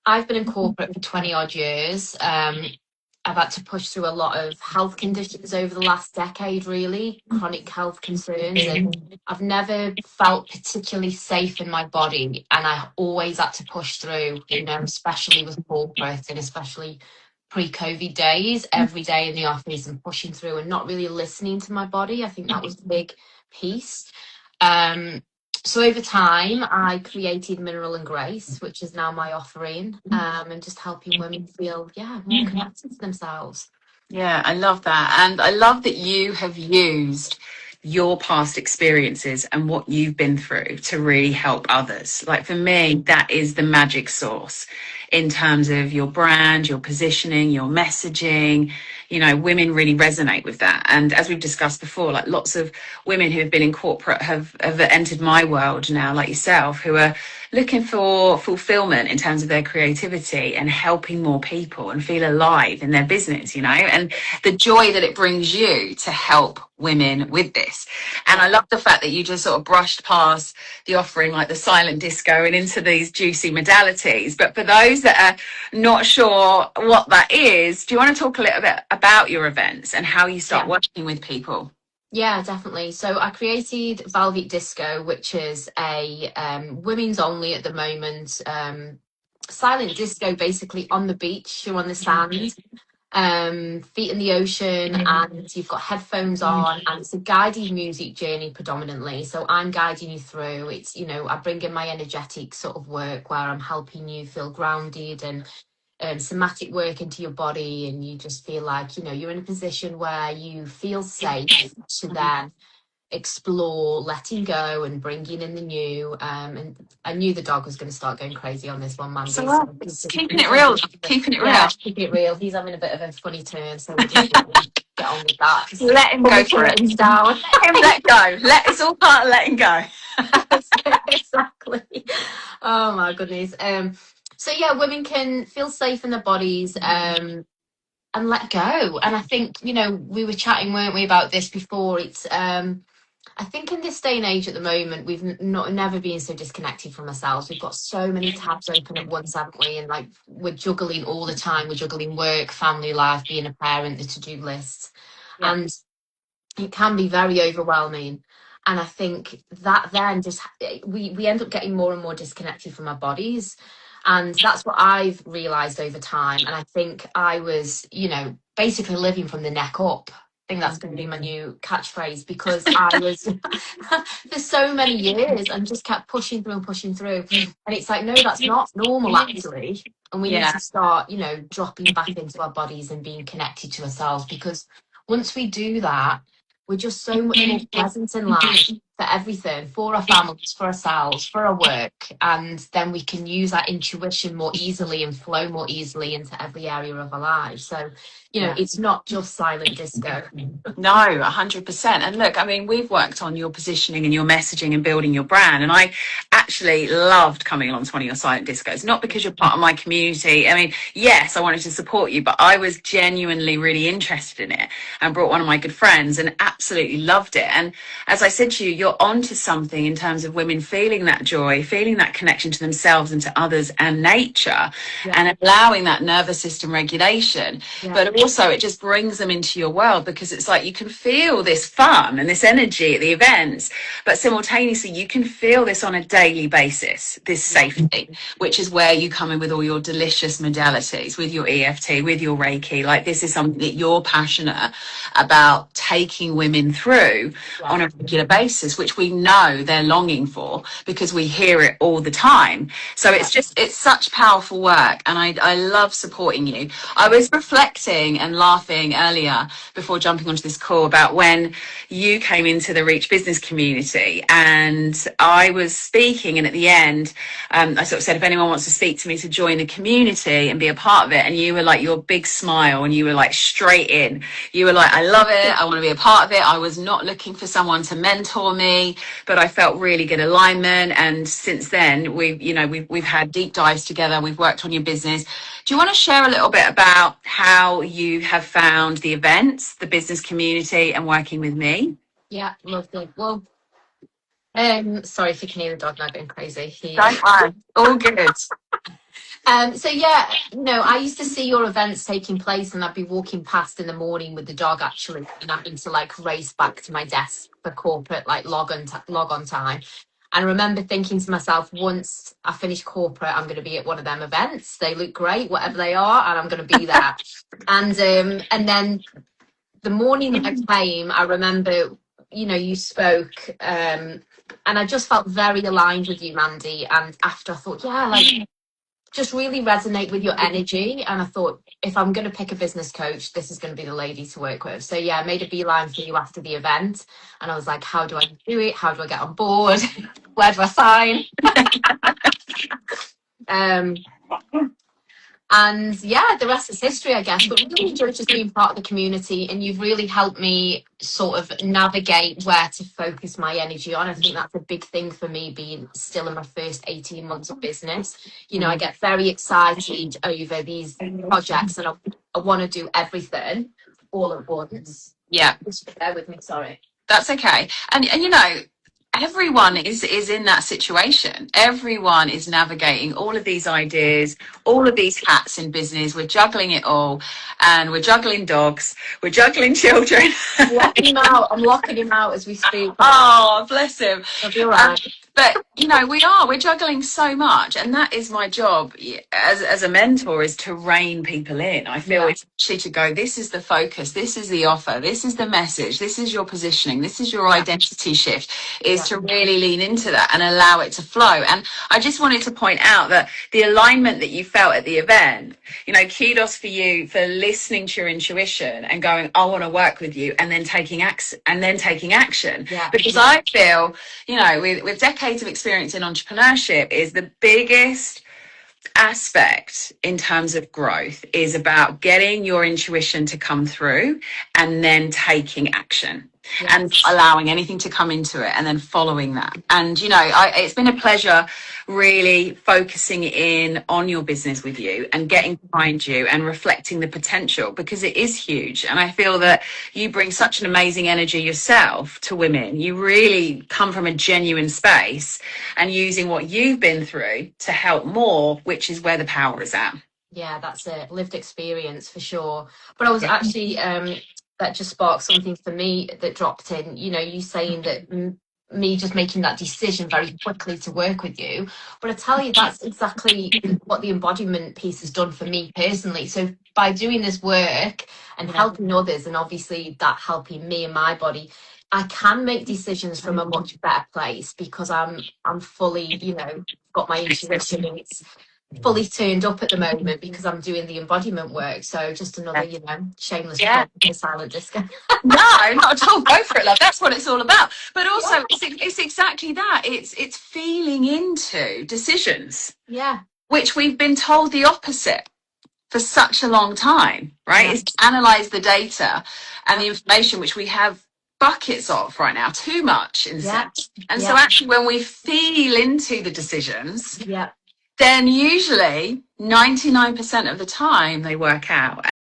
I've been in corporate for 20 odd years. I've had to push through a lot of health conditions over the last decade, really, chronic health concerns. And I've never felt particularly safe in my body. And I always had to push through, especially with corporate and especially pre-COVID days, every day in the office and pushing through and not really listening to my body. I think that was the big piece. Um, so over time, I created Mineral and Grace, which is now my offering, and just helping women feel, more connected to themselves. Yeah, I love that. And I love that you have used your past experiences and what you've been through to really help others. Like for me, that is the magic sauce in terms of your brand, your positioning, your messaging. Women really resonate with that. And as we've discussed before, like lots of women who have been in corporate have entered my world now, like yourself, who are looking for fulfillment in terms of their creativity and helping more people and feel alive in their business, and the joy that it brings you to help women with this. And I love the fact that you just sort of brushed past the offering, like the silent disco, and into these juicy modalities. But for those that are not sure what that is, do you want to talk a little bit about your events and how you start working with people? Yeah, definitely. So I created Velvet Disco, which is a women's only at the moment, silent disco, basically on the beach, you're on the sand, feet in the ocean, and you've got headphones on, and it's a guided music journey predominantly. So I'm guiding you through. It's, I bring in my energetic sort of work where I'm helping you feel grounded and somatic work into your body, and you just feel like you're in a position where you feel safe to then explore letting go and bringing in the new. And I knew the dog was going to start going crazy on this one, Mandy. So keeping it real. Keeping it real. He's having a bit of a funny turn, so we'll just get on with that. Just let him go for it. Down. Let him let go. It's all part of letting go. Exactly. Oh my goodness. So yeah, women can feel safe in their bodies and let go. And I think, we were chatting, weren't we, about this before. It's I think in this day and age at the moment, we've never been so disconnected from ourselves. We've got so many tabs open at once, haven't we? And like we're juggling all the time. We're juggling work, family life, being a parent, the to-do lists. Yeah. And it can be very overwhelming. And I think that then just we end up getting more and more disconnected from our bodies. And that's what I've realised over time. And I think I was, basically living from the neck up. I think that's going to be my new catchphrase, because I was for so many years and just kept pushing through and pushing through. And it's like, no, that's not normal, actually. And we need to start, dropping back into our bodies and being connected to ourselves, because once we do that, we're just so much more present in life for everything, for our families, for ourselves, for our work. And then we can use that intuition more easily and flow more easily into every area of our lives. So, it's not just silent disco. No, 100%. And look, I mean, we've worked on your positioning and your messaging and building your brand. And I actually loved coming along to one of your silent discos, not because you're part of my community. I mean, yes, I wanted to support you, but I was genuinely really interested in it and brought one of my good friends and absolutely loved it. And as I said to you, you're onto something in terms of women feeling that joy, feeling that connection to themselves and to others and nature, and allowing that nervous system regulation. But also it just brings them into your world, because it's like you can feel this fun and this energy at the events, but simultaneously you can feel this on a daily basis, this safety, which is where you come in with all your delicious modalities, with your EFT, with your Reiki. Like, this is something that you're passionate about taking women through on a regular basis, which we know they're longing for because we hear it all the time. So it's such powerful work, and I love supporting you. I was reflecting and laughing earlier before jumping onto this call about when you came into the Reach business community, and I was speaking, and at the end I sort of said, if anyone wants to speak to me to join the community and be a part of it, and you were like, your big smile, and you were like straight in, you were like, I love it, I want to be a part of it. I was not looking for someone to mentor me, but I felt really good alignment. And since then we've had deep dives together, we've worked on your business. Do you want to share a little bit about how you have found the events, the business community, and working with me? Yeah, lovely. Well, sorry if you can hear the dog now going crazy. Don't worry, all good. So yeah, I used to see your events taking place, and I'd be walking past in the morning with the dog actually, and having to like race back to my desk for corporate like log on time. And I remember thinking to myself, once I finish corporate, I'm going to be at one of them events. They look great, whatever they are, and I'm going to be there. And then the morning that I came, I remember, you spoke, and I just felt very aligned with you, Mandy. And after I thought, yeah, like just really resonate with your energy. And I thought, if I'm going to pick a business coach, this is going to be the lady to work with. So yeah, I made a beeline for you after the event. And I was like, how do I do it? How do I get on board? Where do I sign? And yeah, the rest is history, I guess. But really enjoyed just being part of the community, and you've really helped me sort of navigate where to focus my energy on. I think that's a big thing for me, being still in my first 18 months of business. I get very excited over these projects, and I want to do everything all at once. Yeah. Just bear with me, sorry. That's okay. And everyone is in that situation. Everyone is navigating all of these ideas, all of these hats in business. We're juggling it all, and we're juggling dogs, we're juggling children. I'm locking him out as we speak. Oh, bless him. I'll be all right. But we're juggling so much, and that is my job as a mentor, is to rein people in. I feel it's actually to go, this is the focus, this is the offer, this is the message, this is your positioning, this is your identity shift, is to really lean into that and allow it to flow. And I just wanted to point out that the alignment that you felt at the event, kudos for you for listening to your intuition and going, I want to work with you, and then taking action. Because I feel, with decades of experience in entrepreneurship, is the biggest aspect in terms of growth is about getting your intuition to come through and then taking action. And allowing anything to come into it and then following that. And it's been a pleasure really focusing in on your business with you and getting behind you and reflecting the potential, because it is huge. And I feel that you bring such an amazing energy yourself to women. You really come from a genuine space and using what you've been through to help more, which is where the power is at. Yeah, that's it. Lived experience for sure. But I was actually that just sparked something for me that dropped in, you saying that me just making that decision very quickly to work with you. But I tell you, that's exactly what the embodiment piece has done for me personally. So by doing this work and helping others, and obviously that helping me and my body, I can make decisions from a much better place, because I'm fully, got my intuition, and it's fully turned up at the moment because I'm doing the embodiment work. So just another, shameless plug for Silent Disco. No, not at all. Go for it, love. That's what it's all about. But also, it's exactly that. It's feeling into decisions. Yeah. Which we've been told the opposite for such a long time, right? Is to analyze the data and the information, which we have buckets of right now, too much in sense. And so actually when we feel into the decisions, then usually 99% of the time they work out.